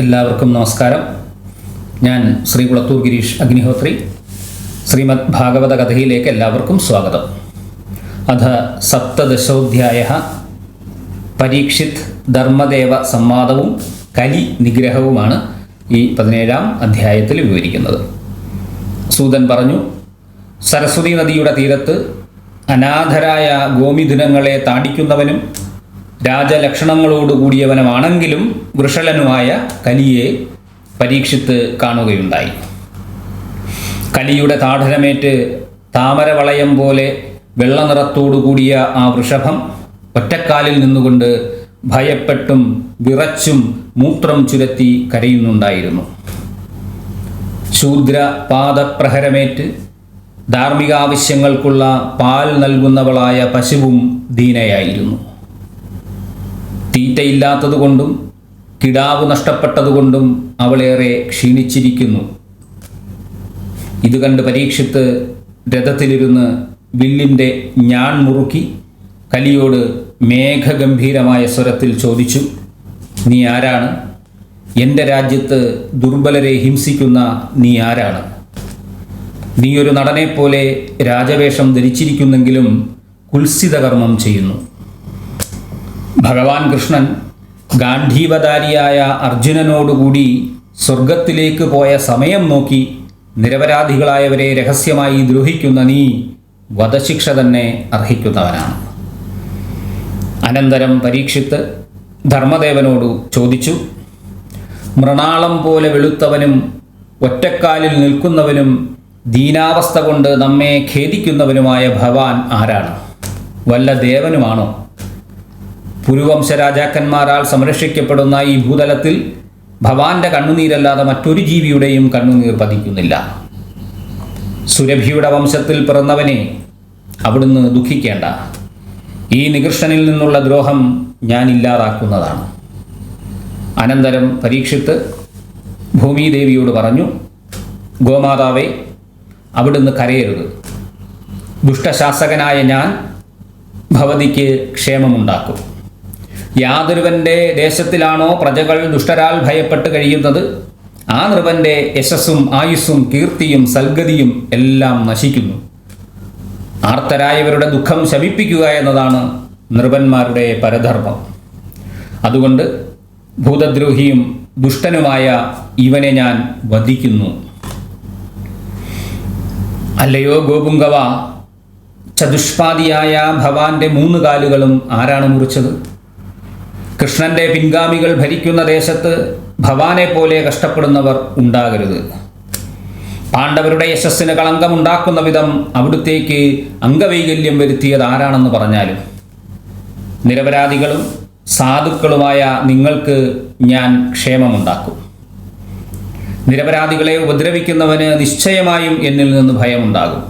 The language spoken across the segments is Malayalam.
എല്ലാവർക്കും നമസ്കാരം. ഞാൻ ശ്രീ കുളത്തൂർ ഗിരീഷ് അഗ്നിഹോത്രി. ശ്രീമദ് ഭാഗവത കഥയിലേക്ക് എല്ലാവർക്കും സ്വാഗതം. അഥ സപ്തദശോധ്യായഃ പരീക്ഷിത് ധർമ്മദേവ സംവാദവും കലി നിഗ്രഹവുമാണ് ഈ 17-ാം അധ്യായത്തിൽ വിവരിക്കുന്നത്. സൂതൻ പറഞ്ഞു, സരസ്വതി നദിയുടെ തീരത്ത് അനാഥരായ ഗോമിഥുനങ്ങളെ താടിക്കുന്നവനും രാജലക്ഷണങ്ങളോടുകൂടിയവനുമാണെങ്കിലും വൃഷലനുമായ കലിയെ പരീക്ഷിത്ത് കാണുകയുണ്ടായി. കലിയുടെ താഠനമേറ്റ് താമരവളയം പോലെ വെള്ളനിറത്തോടുകൂടിയ ആ വൃഷഭം ഒറ്റക്കാലിൽ നിന്നുകൊണ്ട് ഭയപ്പെട്ടും വിറച്ചും മൂത്രം ചുരത്തി കരയുന്നുണ്ടായിരുന്നു. ശൂദ്ര പാദപ്രഹരമേറ്റ് ധാർമ്മികാവശ്യങ്ങൾക്കുള്ള പാൽ നൽകുന്നവളായ പശുവും ദീനയായിരുന്നു. തീറ്റയില്ലാത്തതുകൊണ്ടും കിടാവ് നഷ്ടപ്പെട്ടതുകൊണ്ടും അവളേറെ ക്ഷീണിച്ചിരിക്കുന്നു. ഇത് കണ്ട് പരീക്ഷിത്ത് രഥത്തിലിരുന്ന് വില്ലിൻ്റെ ഞാൺ മുറുക്കി കലിയോട് മേഘഗംഭീരമായ സ്വരത്തിൽ ചോദിച്ചു, നീ ആരാണ്? എൻ്റെ രാജ്യത്ത് ദുർബലരെ ഹിംസിക്കുന്ന നീ ആരാണ്? നീയൊരു നടനെപ്പോലെ രാജവേഷം ധരിച്ചിരിക്കുന്നെങ്കിലും കുൽസിതകർമ്മം ചെയ്യുന്നു. ഭഗവാൻ കൃഷ്ണൻ ഗാന്ധീവധാരിയായ അർജുനനോടുകൂടി സ്വർഗത്തിലേക്ക് പോയ സമയം നോക്കി നിരപരാധികളായവരെ രഹസ്യമായി ദ്രോഹിക്കുന്ന നീ വധശിക്ഷ തന്നെ അർഹിക്കുന്നവനാണ്. അനന്തരം പരീക്ഷിത്ത് ധർമ്മദേവനോട് ചോദിച്ചു, മൃണാളം പോലെ വെളുത്തവനും ഒറ്റക്കാലിൽ നിൽക്കുന്നവനും ദീനാവസ്ഥ കൊണ്ട് നമ്മെ ഖേദിക്കുന്നവനുമായ ഭഗവാൻ ആരാണ്? വല്ല ദേവനുമാണോ? പുരുവംശ രാജാക്കന്മാരാൽ സംരക്ഷിക്കപ്പെടുന്ന ഈ ഭൂതലത്തിൽ ഭഗവാന്റെ കണ്ണുനീരല്ലാതെ മറ്റൊരു ജീവിയുടെയും കണ്ണുനീർ പതിക്കുന്നില്ല. സുരഭിയുടെ വംശത്തിൽ പിറന്നവനെ അവിടുന്ന് ദുഃഖിക്കേണ്ട. ഈ നികൃഷ്ടനിൽ നിന്നുള്ള ദ്രോഹം ഞാൻ ഇല്ലാതാക്കുന്നതാണ്. അനന്തരം പരീക്ഷിത്ത് ഭൂമിദേവിയോട് പറഞ്ഞു, ഗോമാതാവേ, അവിടുന്ന് കരയരുത്. ദുഷ്ടശാസകനായ ഞാൻ ഭവതിക്ക് ക്ഷേമമുണ്ടാക്കും. യാതൊരുവൻ്റെ ദേശത്തിലാണോ പ്രജകൾ ദുഷ്ടരാൽ ഭയപ്പെട്ട് കഴിയുന്നത്, ആ നൃപൻ്റെ യശസ്സും ആയുസ്സും കീർത്തിയും സൽഗതിയും എല്ലാം നശിക്കുന്നു. ആർത്തരായവരുടെ ദുഃഖം ശമിപ്പിക്കുക എന്നതാണ് നൃപന്മാരുടെ പരധർമ്മം. അതുകൊണ്ട് ഭൂതദ്രോഹിയും ദുഷ്ടനുമായ ഇവനെ ഞാൻ വധിക്കുന്നു. അല്ലയോ ഗോപുങ്കവ, ചതുഷ്പാദിയായ ഭവാന്റെ 3 കാലുകളും ആരാണ് മുറിച്ചത്? കൃഷ്ണന്റെ പിൻഗാമികൾ ഭരിക്കുന്ന ദേശത്ത് ഭവാനെ പോലെ കഷ്ടപ്പെടുന്നവർ ഉണ്ടാകരുത്. പാണ്ഡവരുടെ യശസ്സിന് കളങ്കമുണ്ടാക്കുന്ന വിധം അവിടുത്തേക്ക് അംഗവൈകല്യം വരുത്തിയത് ആരാണെന്ന് പറഞ്ഞാലും നിരപരാധികളും സാധുക്കളുമായ നിങ്ങൾക്ക് ഞാൻ ക്ഷേമമുണ്ടാക്കും. നിരപരാധികളെ ഉപദ്രവിക്കുന്നവന് നിശ്ചയമായും എന്നിൽ നിന്ന് ഭയമുണ്ടാകും.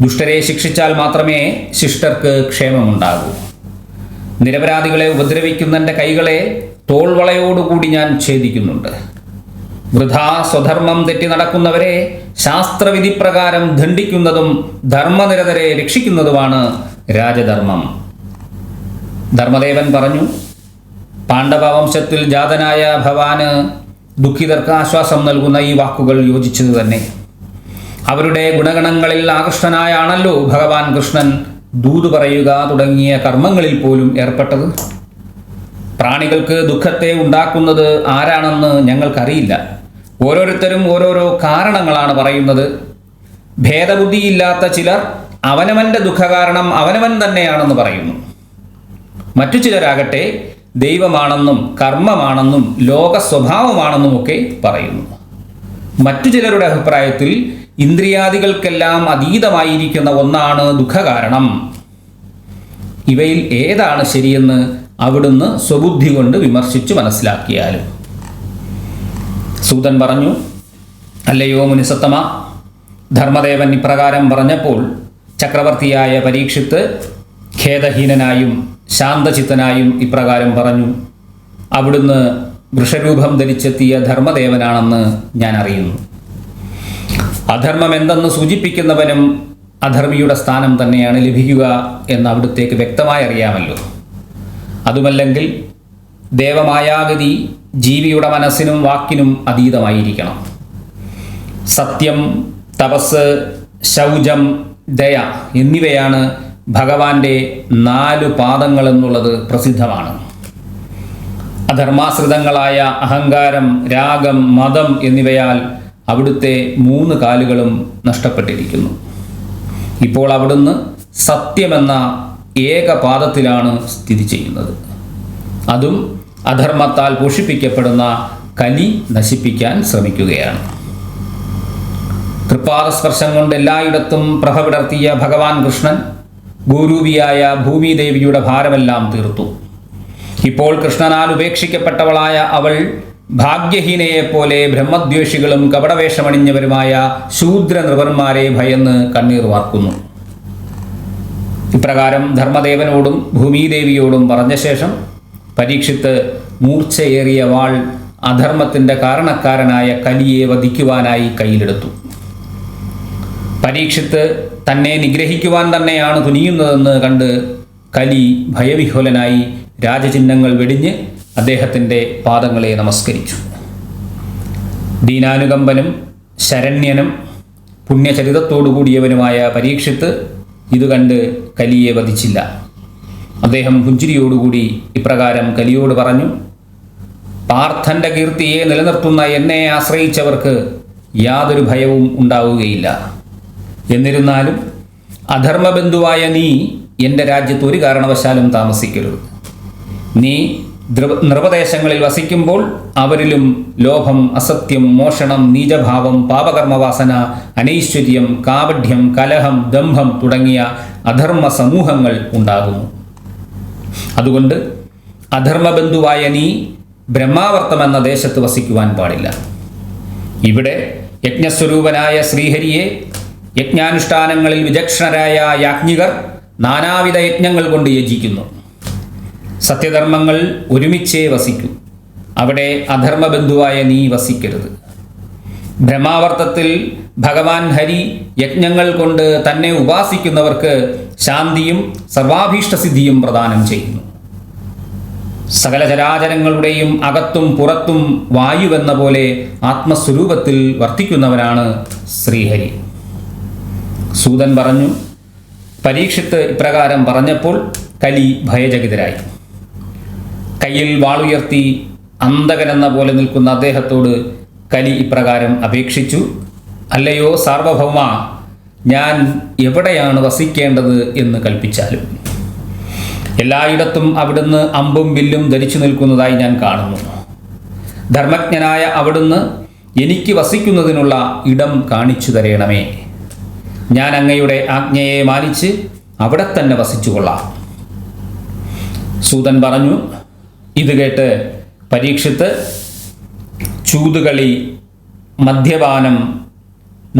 ദുഷ്ടരെ ശിക്ഷിച്ചാൽ മാത്രമേ ശിഷ്ടർക്ക് ക്ഷേമമുണ്ടാകൂ. നിരപരാധികളെ ഉപദ്രവിക്കുന്നതിൻ്റെ കൈകളെ തോൾവളയോടുകൂടി ഞാൻ ഛേദിക്കുന്നുണ്ട്. വൃഥാ സ്വധർമ്മം തെറ്റി നടക്കുന്നവരെ ശാസ്ത്രവിധി പ്രകാരം ദണ്ഡിക്കുന്നതും ധർമ്മനിരതരെ രക്ഷിക്കുന്നതുമാണ് രാജധർമ്മം. ധർമ്മദേവൻ പറഞ്ഞു, പാണ്ഡവവംശത്തിൽ ജാതനായ ഭവാന് ദുഃഖിതർക്ക് ആശ്വാസം നൽകുന്ന ഈ വാക്കുകൾ യോജിച്ചത് തന്നെ. അവരുടെ ഗുണഗണങ്ങളിൽ ആകൃഷ്ടനായാണല്ലോ ഭഗവാൻ കൃഷ്ണൻ ദൂതു പറയുക തുടങ്ങിയ കർമ്മങ്ങളിൽ പോലും ഏർപ്പെട്ടത്. പ്രാണികൾക്ക് ദുഃഖത്തെ ഉണ്ടാക്കുന്നത് ആരാണെന്ന് ഞങ്ങൾക്കറിയില്ല. ഓരോരുത്തരും ഓരോരോ കാരണങ്ങളാണ് പറയുന്നത്. ഭേദബുദ്ധിയില്ലാത്ത ചിലർ അവനവൻ്റെ ദുഃഖകാരണം അവനവൻ തന്നെയാണെന്ന് പറയുന്നു. മറ്റു ചിലരാകട്ടെ ദൈവമാണെന്നും കർമ്മമാണെന്നും ലോക സ്വഭാവമാണെന്നുമൊക്കെ പറയുന്നു. മറ്റു ചിലരുടെ അഭിപ്രായത്തിൽ ഇന്ദ്രിയാദികൾക്കെല്ലാം അതീതമായിരിക്കുന്ന ഒന്നാണ് ദുഃഖകാരണം. ഇവയിൽ ഏതാണ് ശരിയെന്ന് അവിടുന്ന് സ്വബുദ്ധി കൊണ്ട് വിമർശിച്ചു മനസ്സിലാക്കിയാലും. സൂതൻ പറഞ്ഞു, അല്ലയോ മുനിസത്തമ, ധർമ്മദേവൻ ഇപ്രകാരം പറഞ്ഞപ്പോൾ ചക്രവർത്തിയായ പരീക്ഷിത്ത് ഖേദഹീനനായും ശാന്തചിത്തനായും ഇപ്രകാരം പറഞ്ഞു, അവിടുന്ന് വൃഷരൂപം ധരിച്ചെത്തിയ ധർമ്മദേവനാണെന്ന് ഞാൻ അറിയുന്നു. അധർമ്മം എന്തെന്ന് സൂചിപ്പിക്കുന്നവനും അധർമ്മിയുടെ സ്ഥാനം തന്നെയാണ് ലഭിക്കുക എന്ന് അവിടുത്തേക്ക് വ്യക്തമായി അറിയാമല്ലോ. അതുമല്ലെങ്കിൽ ദേവമായാഗതി ജീവിയുടെ മനസ്സിനും വാക്കിനും അതീതമായിരിക്കണം. സത്യം, തപസ്, ശൗചം, ദയ എന്നിവയാണ് ഭഗവാന്റെ 4 പാദങ്ങൾ എന്നുള്ളത് പ്രസിദ്ധമാണ്. അധർമാശ്രിതങ്ങളായ അഹങ്കാരം, രാഗം, മതം എന്നിവയാൽ അവിടുത്തെ 3 കാലുകളും നഷ്ടപ്പെട്ടിരിക്കുന്നു. ഇപ്പോൾ അവിടുന്ന് സത്യമെന്ന ഏകപാദത്തിലാണ് സ്ഥിതി ചെയ്യുന്നത്. അതും അധർമ്മത്താൽ പോഷിപ്പിക്കപ്പെടുന്ന കലി നശിപ്പിക്കാൻ ശ്രമിക്കുകയാണ്. തൃപ്പാദസ്പർശം കൊണ്ട് എല്ലായിടത്തും പ്രഭ വിടർത്തിയ ഭഗവാൻ കൃഷ്ണൻ ഗോരൂപിയായ ഭൂമിദേവിയുടെ ഭാരമെല്ലാം തീർത്തു. ഇപ്പോൾ കൃഷ്ണനാൽ ഉപേക്ഷിക്കപ്പെട്ടവളായ അവൾ ഭാഗ്യഹീനയെപ്പോലെ ബ്രഹ്മദ്വേഷികളും കപടവേഷമണിഞ്ഞവരുമായ ശൂദ്ര നൃപന്മാരെ ഭയന്ന് കണ്ണീർ വാർക്കുന്നു. ഇപ്രകാരം ധർമ്മദേവനോടും ഭൂമിദേവിയോടും പറഞ്ഞ ശേഷം പരീക്ഷിത്ത് മൂർച്ചയേറിയ വാൾ അധർമ്മത്തിൻ്റെ കാരണക്കാരനായ കലിയെ വധിക്കുവാനായി കയ്യിലെടുത്തു. പരീക്ഷിത്ത് തന്നെ നിഗ്രഹിക്കുവാൻ തന്നെയാണ് തുനിയുന്നതെന്ന് കണ്ട് കലി ഭയവിഹ്വലനായി രാജചിഹ്നങ്ങൾ വെടിഞ്ഞ് അദ്ദേഹത്തിൻ്റെ പാദങ്ങളെ നമസ്കരിച്ചു. ദീനാനുകമ്പനും ശരണ്യനും പുണ്യചരിതത്തോടുകൂടിയവനുമായ പരീക്ഷിത്ത് ഇത് കണ്ട് കലിയെ വധിച്ചില്ല. അദ്ദേഹം പുഞ്ചിരിയോടുകൂടി ഇപ്രകാരം കലിയോട് പറഞ്ഞു: പാർത്ഥൻ്റെ കീർത്തിയെ നിലനിർത്തുന്ന എന്നെ ആശ്രയിച്ചവർക്ക് യാതൊരു ഭയവും ഉണ്ടാവുകയില്ല. എന്നിരുന്നാലും അധർമ്മബന്ധുവായ നീ എൻ്റെ രാജ്യത്ത് ഒരു കാരണവശാലും താമസിക്കരുത്. നീ നൃപദേശങ്ങളിൽ വസിക്കുമ്പോൾ അവരിലും ലോഭം, അസത്യം, മോഷണം, നീചഭാവം, പാപകർമ്മവാസന, അനൈശ്വര്യം, കാപഢ്യം, കലഹം, ദംഭം തുടങ്ങിയ അധർമ്മ സമൂഹങ്ങൾ ഉണ്ടാകുന്നു. അതുകൊണ്ട് അധർമ്മബന്ധുവായ നീ ബ്രഹ്മാവർത്തം എന്ന ദേശത്ത് വസിക്കുവാൻ പാടില്ല. ഇവിടെ യജ്ഞസ്വരൂപനായ ശ്രീഹരിയെ യജ്ഞാനുഷ്ഠാനങ്ങളിൽ വിചക്ഷണരായ യാജ്ഞികർ നാനാവിധ യജ്ഞങ്ങൾ കൊണ്ട് യജിക്കുന്നു. സത്യധർമ്മങ്ങൾ ഒരുമിച്ചേ വസിക്കൂ. അവിടെ അധർമ്മബന്ധുവായ നീ വസിക്കരുത്. ബ്രഹ്മാവർത്തത്തിൽ ഭഗവാൻ ഹരി യജ്ഞങ്ങൾ കൊണ്ട് തന്നെ ഉപാസിക്കുന്നവർക്ക് ശാന്തിയും സർവാഭീഷ്ടസിദ്ധിയും പ്രദാനം ചെയ്യുന്നു. സകല ചരാചരങ്ങളുടെയും അകത്തും പുറത്തും വായുവെന്ന പോലെ ആത്മസ്വരൂപത്തിൽ വർത്തിക്കുന്നവനാണ് ശ്രീഹരി. സൂതൻ പറഞ്ഞു. പരീക്ഷിത്ത് ഇപ്രകാരം പറഞ്ഞപ്പോൾ കലി ഭയചകിതരായി. കയ്യിൽ വാളുയർത്തി അന്തകനെന്ന പോലെ നിൽക്കുന്ന അദ്ദേഹത്തോട് കലി ഇപ്രകാരം അപേക്ഷിച്ചു: അല്ലയോ സാർവഭൗമ, ഞാൻ എവിടെയാണ് വസിക്കേണ്ടത് എന്ന് കൽപ്പിച്ചാലും. എല്ലായിടത്തും അവിടുന്ന് അമ്പും വില്ലും ധരിച്ചു നിൽക്കുന്നതായി ഞാൻ കാണുന്നു. ധർമ്മജ്ഞനായ അവിടുന്ന് എനിക്ക് വസിക്കുന്നതിനുള്ള ഇടം കാണിച്ചു തരേണമേ. ഞാൻ അങ്ങയുടെ ആജ്ഞയെ മാനിച്ച് അവിടെ തന്നെ വസിച്ചുകൊള്ളാം. സൂതൻ പറഞ്ഞു. ഇത് കേട്ട് പരീക്ഷിത്ത് ചൂതുകളി, മദ്യപാനം,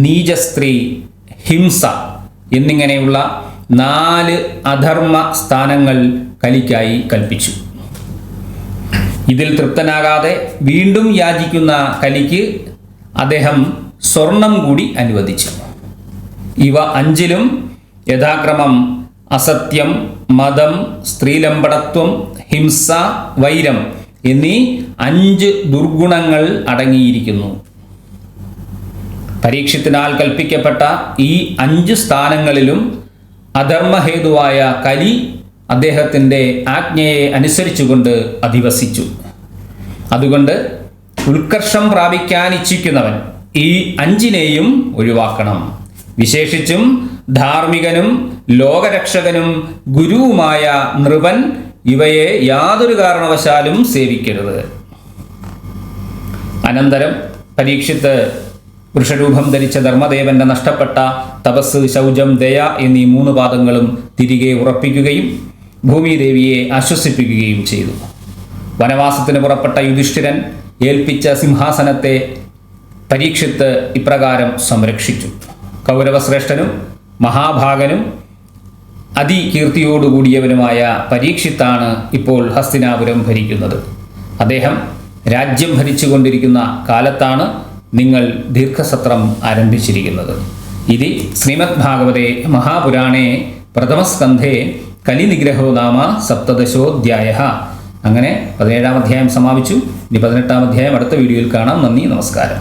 നീചസ്ത്രീ, ഹിംസ എന്നിങ്ങനെയുള്ള 4 അധർമ്മ സ്ഥാനങ്ങൾ കലിക്കായി കൽപ്പിച്ചു. ഇതിൽ തൃപ്തനാകാതെ വീണ്ടും യാചിക്കുന്ന കലിക്ക് അദ്ദേഹം സ്വർണം കൂടി അനുവദിച്ചു. ഇവ 5ലും യഥാക്രമം അസത്യം, മതം, സ്ത്രീലമ്പടത്വം, ഹിംസ, വൈരം എന്നീ 5 ദുർഗുണങ്ങൾ അടങ്ങിയിരിക്കുന്നു. പരീക്ഷത്തിനാൽ കൽപ്പിക്കപ്പെട്ട ഈ 5 സ്ഥാനങ്ങളിലും അധർമ്മഹേതുവായ കലി അദ്ദേഹത്തിൻ്റെ ആജ്ഞയെ അനുസരിച്ചുകൊണ്ട് അധിവസിച്ചു. അതുകൊണ്ട് ഉത്കർഷം പ്രാപിക്കാൻ ഇച്ഛിക്കുന്നവൻ ഈ 5നെയും ഒഴിവാക്കണം. വിശേഷിച്ചും ധാർമ്മികനും ലോകരക്ഷകനും ഗുരുവുമായ നൃപൻ ഇവയെ യാതൊരു കാരണവശാലും സേവിക്കരുത്. അനന്തരം പരീക്ഷിത്ത് വൃഷരൂപം ധരിച്ച ധർമ്മദേവന്റെ നഷ്ടപ്പെട്ട തപസ്, ശൗചം, ദയ എന്നീ 3 പാദങ്ങളും തിരികെ ഉറപ്പിക്കുകയും ഭൂമിദേവിയെ ആശ്വസിപ്പിക്കുകയും ചെയ്തു. വനവാസത്തിന് പുറപ്പെട്ട യുധിഷ്ഠിരൻ ഏൽപ്പിച്ച സിംഹാസനത്തെ പരീക്ഷിത്ത് ഇപ്രകാരം സംരക്ഷിച്ചു. കൗരവശ്രേഷ്ഠനും മഹാഭാഗനും അതികീർത്തിയോടുകൂടിയവനുമായ പരീക്ഷിത്താണ് ഇപ്പോൾ ഹസ്തിനാപുരം ഭരിക്കുന്നത്. അദ്ദേഹം രാജ്യം ഭരിച്ചുകൊണ്ടിരിക്കുന്ന കാലത്താണ് നിങ്ങൾ ദീർഘസത്രം ആരംഭിച്ചിരിക്കുന്നത്. ഇതി ശ്രീമദ് ഭാഗവതേ മഹാപുരാണേ പ്രഥമസ്കന്ധേ കലിനിഗ്രഹോ നാമ 17 അധ്യായഃ. അങ്ങനെ 17-ാം അധ്യായം സമാപിച്ചു. ഇനി 18-ാം അധ്യായം അടുത്ത വീഡിയോയിൽ കാണാം. നന്ദി, നമസ്കാരം.